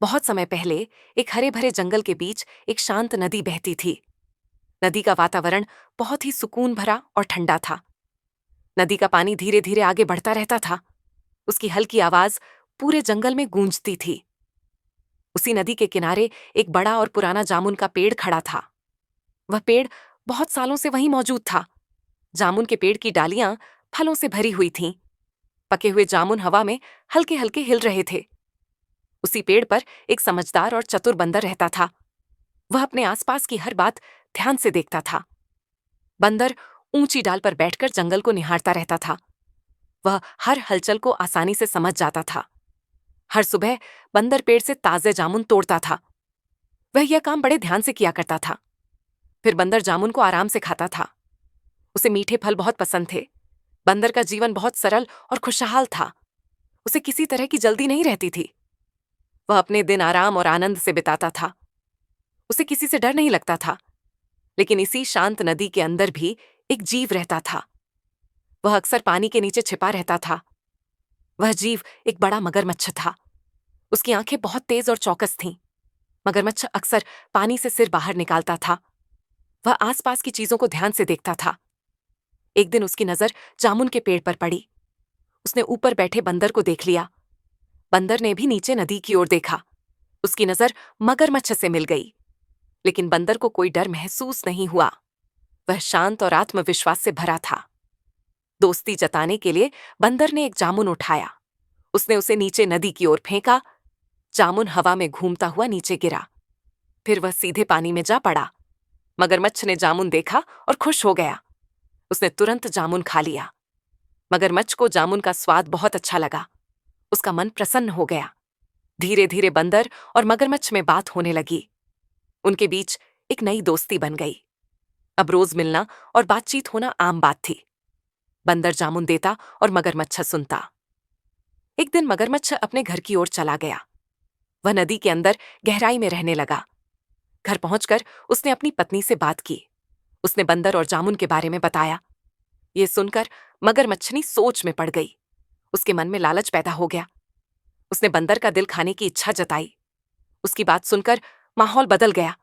बहुत समय पहले एक हरे भरे जंगल के बीच एक शांत नदी बहती थी। नदी का वातावरण बहुत ही सुकून भरा और ठंडा था। नदी का पानी धीरे धीरे आगे बढ़ता रहता था। उसकी हल्की आवाज पूरे जंगल में गूंजती थी। उसी नदी के किनारे एक बड़ा और पुराना जामुन का पेड़ खड़ा था। वह पेड़ बहुत सालों से वहीं मौजूद था। जामुन के पेड़ की डालियां फलों से भरी हुई थीं। पके हुए जामुन हवा में हल्के हल्के हिल रहे थे। उसी पेड़ पर एक समझदार और चतुर बंदर रहता था। वह अपने आसपास की हर बात ध्यान से देखता था। बंदर ऊंची डाल पर बैठकर जंगल को निहारता रहता था। वह हर हलचल को आसानी से समझ जाता था। हर सुबह बंदर पेड़ से ताजे जामुन तोड़ता था। वह यह काम बड़े ध्यान से किया करता था। फिर बंदर जामुन को आराम से खाता था। उसे मीठे फल बहुत पसंद थे। बंदर का जीवन बहुत सरल और खुशहाल था। उसे किसी तरह की जल्दी नहीं रहती थी। वह अपने दिन आराम और आनंद से बिताता था। उसे किसी से डर नहीं लगता था। लेकिन इसी शांत नदी के अंदर भी एक जीव रहता था। वह अक्सर पानी के नीचे छिपा रहता था। वह जीव एक बड़ा मगरमच्छ था। उसकी आंखें बहुत तेज और चौकस थीं। मगरमच्छ अक्सर पानी से सिर बाहर निकालता था। वह आसपास की चीजों को ध्यान से देखता था। एक दिन उसकी नजर जामुन के पेड़ पर पड़ी। उसने ऊपर बैठे बंदर को देख लिया। बंदर ने भी नीचे नदी की ओर देखा। उसकी नजर मगरमच्छ से मिल गई। लेकिन बंदर को कोई डर महसूस नहीं हुआ। वह शांत और आत्मविश्वास से भरा था। दोस्ती जताने के लिए बंदर ने एक जामुन उठाया। उसने उसे नीचे नदी की ओर फेंका। जामुन हवा में घूमता हुआ नीचे गिरा। फिर वह सीधे पानी में जा पड़ा। मगरमच्छ ने जामुन देखा और खुश हो गया। उसने तुरंत जामुन खा लिया। मगरमच्छ को जामुन का स्वाद बहुत अच्छा लगा। उसका मन प्रसन्न हो गया। धीरे धीरे बंदर और मगरमच्छ में बात होने लगी। उनके बीच एक नई दोस्ती बन गई। अब रोज मिलना और बातचीत होना आम बात थी। बंदर जामुन देता और मगरमच्छ सुनता। एक दिन मगरमच्छ अपने घर की ओर चला गया। वह नदी के अंदर गहराई में रहने लगा। घर पहुंचकर उसने अपनी पत्नी से बात की। उसने बंदर और जामुन के बारे में बताया। ये सुनकर मगरमच्छनी सोच में पड़ गई। उसके मन में लालच पैदा हो गया। उसने बंदर का दिल खाने की इच्छा जताई। उसकी बात सुनकर माहौल बदल गया।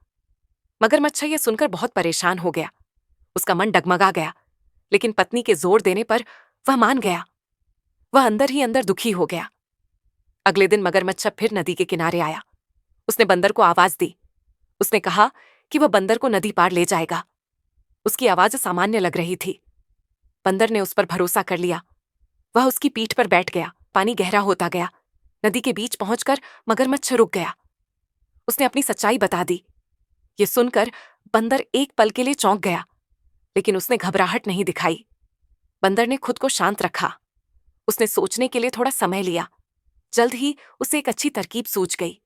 मगरमच्छ ये सुनकर बहुत परेशान हो गया। उसका मन डगमगा गया। लेकिन पत्नी के जोर देने पर वह मान गया। वह अंदर ही अंदर दुखी हो गया। अगले दिन मगरमच्छ फिर नदी के किनारे आया। उसने बंदर को आवाज दी। उसने कहा कि वह बंदर को नदी पार ले जाएगा। उसकी आवाज सामान्य लग रही थी। बंदर ने उस पर भरोसा कर लिया। वह उसकी पीठ पर बैठ गया। पानी गहरा होता गया। नदी के बीच पहुंचकर मगरमच्छ रुक गया। उसने अपनी सच्चाई बता दी। ये सुनकर बंदर एक पल के लिए चौंक गया। लेकिन उसने घबराहट नहीं दिखाई। बंदर ने खुद को शांत रखा। उसने सोचने के लिए थोड़ा समय लिया। जल्द ही उसे एक अच्छी तरकीब सूझ गई।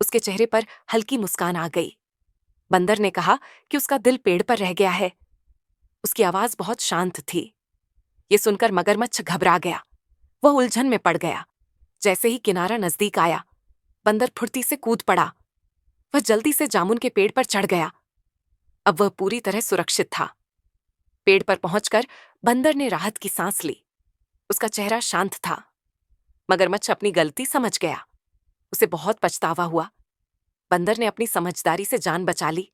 उसके चेहरे पर हल्की मुस्कान आ गई। बंदर ने कहा कि उसका दिल पेड़ पर रह गया है। उसकी आवाज बहुत शांत थी। ये सुनकर मगरमच्छ घबरा गया। वह उलझन में पड़ गया। जैसे ही किनारा नजदीक आया, बंदर फुर्ती से कूद पड़ा। वह जल्दी से जामुन के पेड़ पर चढ़ गया। अब वह पूरी तरह सुरक्षित था। पेड़ पर पहुंचकर बंदर ने राहत की सांस ली। उसका चेहरा शांत था। मगरमच्छ अपनी गलती समझ गया। उसे बहुत पछतावा हुआ। बंदर ने अपनी समझदारी से जान बचा ली।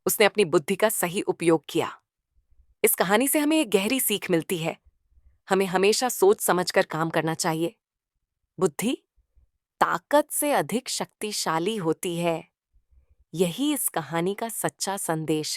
उसने अपनी बुद्धि का सही उपयोग किया। इस कहानी से हमें एक गहरी सीख मिलती है। हमें हमेशा सोच समझकर काम करना चाहिए। बुद्धि ताकत से अधिक शक्तिशाली होती है। यही इस कहानी का सच्चा संदेश